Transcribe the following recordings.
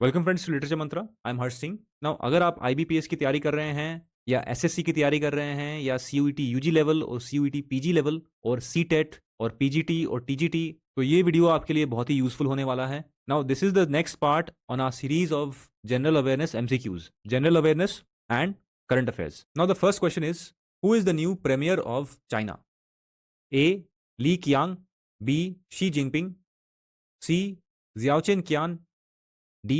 Welcome friends to literature Mantra. I am Harsh Singh. Now अगर आप IBPS की तैयारी कर रहे हैं या एसएससी की तैयारी कर रहे हैं या सीयूईटी यूजी लेवल और सीयूईटी पीजी लेवल और सीटेट और पीजीटी और टीजीटी, तो ये वीडियो आपके लिए बहुत ही यूजफुल होने वाला है। Now this is the next part on our series of general awareness MCQs, general awareness and current affairs. Now the first question is, who is the new premier of China? A Li Qiang, B Xi Jinping, C Xiaochen Qian, D.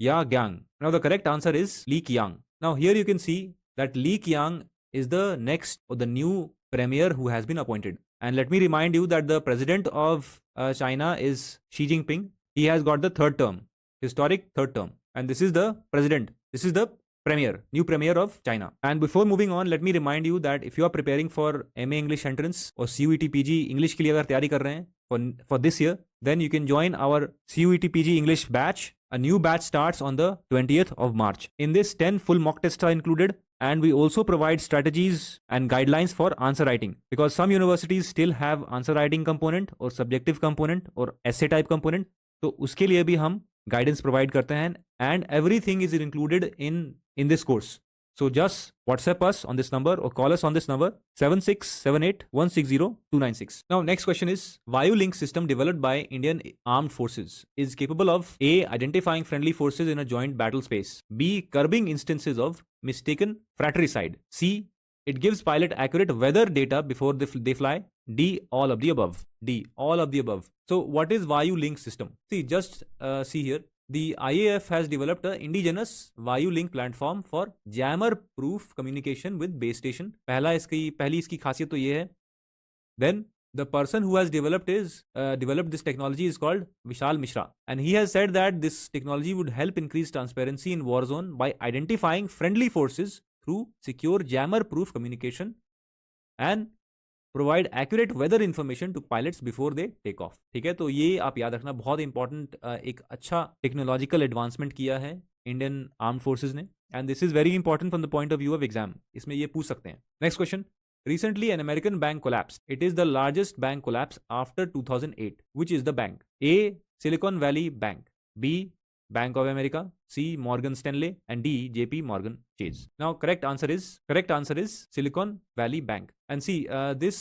Ya Gang. Now the correct answer is Li Qiang. Now here you can see that Li Qiang is the next or the new premier who has been appointed. And let me remind you that the president of China is Xi Jinping. He has got the third term, historic third term. And this is the president. This is the premier, new premier of China. And before moving on, let me remind you that if you are preparing for MA English entrance or CUET PG English के लिए अगर तैयारी कर रहे हैं for this year, then you can join our CUET PG English batch. A new batch starts on the 20th of March. In this, 10 full mock tests are included, and we also provide strategies and guidelines for answer writing, because some universities still have answer writing component or subjective component or essay type component. तो उसके लिए भी हम guidance provide करते हैं, and everything is included in this course. So just WhatsApp us on this number or call us on this number 7678160296. Now next question is, Vayu Link system developed by Indian Armed Forces is capable of A. identifying friendly forces in a joint battle space, B. curbing instances of mistaken fratricide, C. it gives pilot accurate weather data before they fly, D. all of the above. D. all of the above. So what is Vayu Link system? See, just see here. The IAF has developed an indigenous Vayu Link platform for jammer-proof communication with base station. पहली इसकी खासियत तो ये है. Then the person who has developed this technology is called Vishal Mishra, and he has said that this technology would help increase transparency in war zone by identifying friendly forces through secure jammer-proof communication and provide accurate weather information to pilots before they take off. ठीक है, तो ये आप याद रखना, बहुत important एक अच्छा टेक्नोलॉजिकल एडवांसमेंट किया है इंडियन आर्म फोर्सेज ने, and this is very important from the point of view of exam. इसमें ये पूछ सकते हैं. Next question. Recently, an American bank collapsed. It is the largest bank collapse after 2008. Which is the bank? A. Silicon Valley Bank. B. Bank of America, C. Morgan Stanley, and D. JP Morgan Chase. Now, correct answer is Silicon Valley Bank. And see, this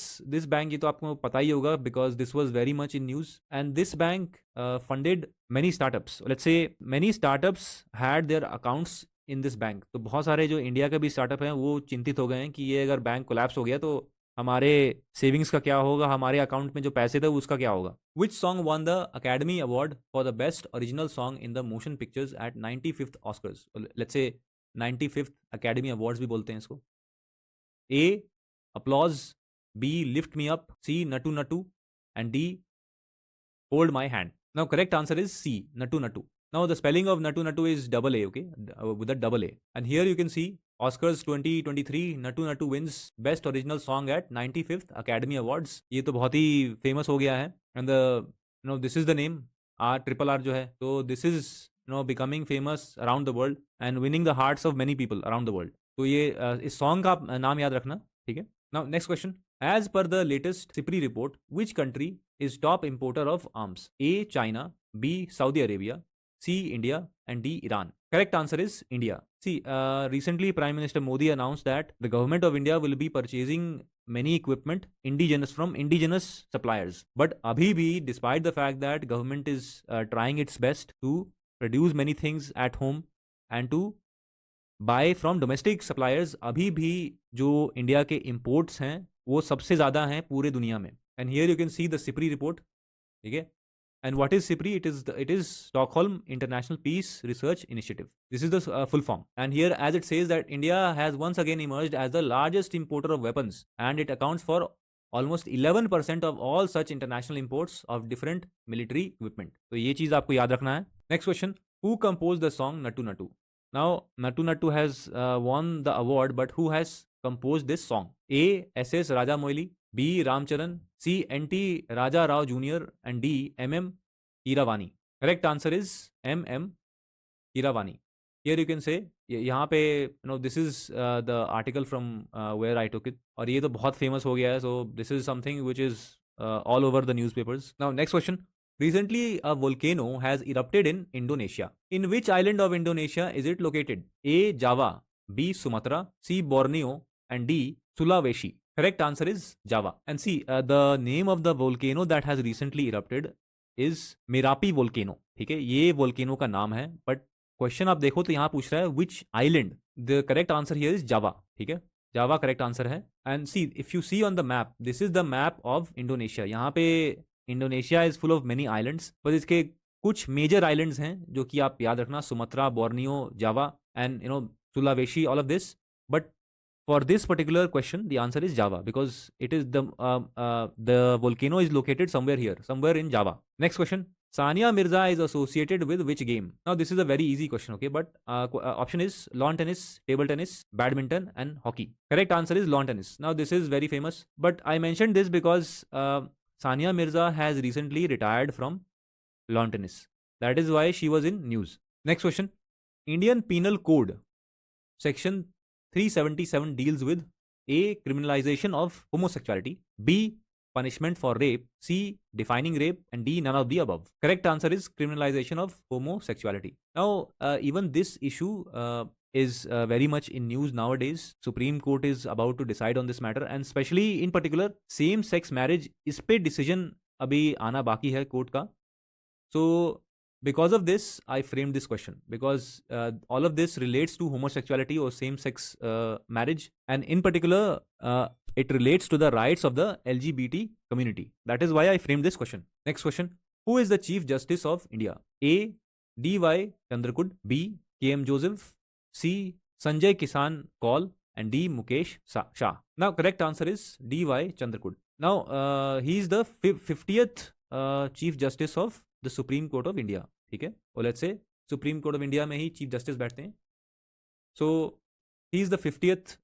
bank, ये तो आपको पता ही होगा, because this was very much in news. And this bank funded many startups. Let's say many startups had their accounts in this bank. तो बहुत सारे जो India के भी स्टार्टअप हैं वो चिंतित हो गए हैं कि ये अगर बैंक कोलैप्स हो गया तो हमारे सेविंग्स का क्या होगा, हमारे अकाउंट में जो पैसे थे उसका क्या होगा. Which song won the academy award for the best original song in the motion pictures at 95th Oscars? Let's say 95th academy awards भी बोलते हैं इसको. A applause, B lift me up, C Naatu Naatu, and D hold my hand. Now correct answer is C, Naatu Naatu. Now the spelling of Nattu Nattu is double A, okay, with a double A. And here you can see Oscars 2023, Nattu Nattu wins Best Original Song at 95th Academy Awards. ये तो बहुत ही famous हो गया है. And this is the name, R जो है, तो this is becoming famous around the world and winning the hearts of many people around the world. तो ये इस song का नाम याद रखना, ठीक है. Now next question. As per the latest CIPRI report, which country is top importer of arms? A. China, B. Saudi Arabia, C. India, and D. Iran. Correct answer is India. See, recently Prime Minister Modi announced that the government of India will be purchasing many equipment from indigenous suppliers. But abhi bhi, despite the fact that government is trying its best to produce many things at home and to buy from domestic suppliers, abhi bhi जो India के imports हैं वो सबसे ज़्यादा हैं पूरे दुनिया में. And here you can see the CIPRI report. ठीक है. And what is CIPRI? It is Stockholm International Peace Research Initiative. This is the full form. And here, as it says that India has once again emerged as the largest importer of weapons, and it accounts for almost 11% of all such international imports of different military equipment. तो ये चीज़ आपको याद रखना है. Next question: Who composed the song Nattu Nattu? Now, Nattu Nattu has won the award, but who has composed this song? A. S.S. Rajamouli, B. Ramcharan, C. N.T. Raja Rao Jr., and D. M.M. Keeravani. Correct answer is M.M. Keeravani. Here you can say, यहाँ पे this is the article from where I took it, और ये तो बहुत famous हो गया है, so this is something which is all over the newspapers. Now next question. Recently, a volcano has erupted in Indonesia. In which island of Indonesia is it located? A. Java, B. Sumatra, C. Borneo, and D. Sulawesi. Correct answer is Java. And see, the name of the volcano that has recently erupted is Merapi volcano. ठीक है, ये volcano का नाम है. But question आप देखो तो यहाँ पूछ रहा है which island. The correct answer here is Java. ठीक है, जावा करेक्ट आंसर है. And see, if you see on the map, this is the map of Indonesia. यहाँ पे Indonesia is full of many islands, बस इसके कुछ major islands हैं जो कि आप याद रखना, Sumatra, Borneo, Java and सुलावेशी, all of this. But for this particular question, the answer is Java because it is the volcano is located somewhere here, somewhere in Java. Next question. Sania Mirza is associated with which game? Now this is a very easy question, okay? But option is lawn tennis, table tennis, badminton, and hockey. Correct answer is lawn tennis. Now this is very famous, but I mentioned this because Sania Mirza has recently retired from lawn tennis. That is why she was in news. Next question. Indian Penal Code section 377 deals with A. criminalization of homosexuality, B. punishment for rape, C. defining rape, and D. none of the above. Correct answer is criminalization of homosexuality. Now, even this issue is very much in news nowadays. Supreme Court is about to decide on this matter, and especially in particular same-sex marriage, इस पे decision अभी आना बाकी है court का. So because of this, I framed this question because all of this relates to homosexuality or same-sex marriage, and in particular, it relates to the rights of the LGBT community. That is why I framed this question. Next question. Who is the Chief Justice of India? A. D.Y. Chandrakud, B. K.M. Joseph, C. Sanjay Kisan Kaul, and D. Mukesh Shah. Now, correct answer is D.Y. Chandrakud. Now, he is the 50th Chief Justice of the supreme court of India. ठीक है, और let's say supreme court of India में ही chief justice बैठते हैं. So he is the 50th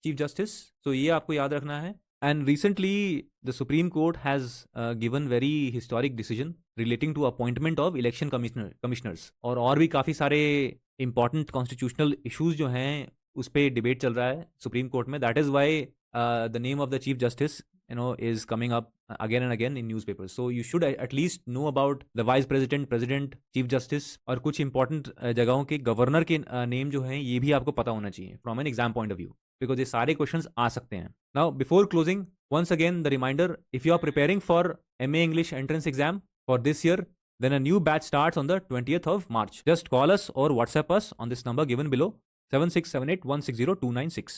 chief justice. So ये आपको याद रखना है. And recently the supreme court has given very historic decision relating to appointment of election commissioners, और भी काफ़ी सारे इंपॉर्टेंट कॉन्स्टिट्यूशनल इशूज जो हैं उस पर डिबेट चल रहा है सुप्रीम कोर्ट में. That is why the name of the chief justice is coming up again and again in newspapers. So you should at least know about the vice president, chief justice, और कुछ important जगहों के governor के name जो हैं ये भी आपको पता होना चाहिए from an exam point of view, because ये सारे questions आ सकते हैं. Now before closing, once again the reminder, if you are preparing for MA English entrance exam for this year, then a new batch starts on the 20th of March. Just call us or WhatsApp us on this number given below, 7678160296.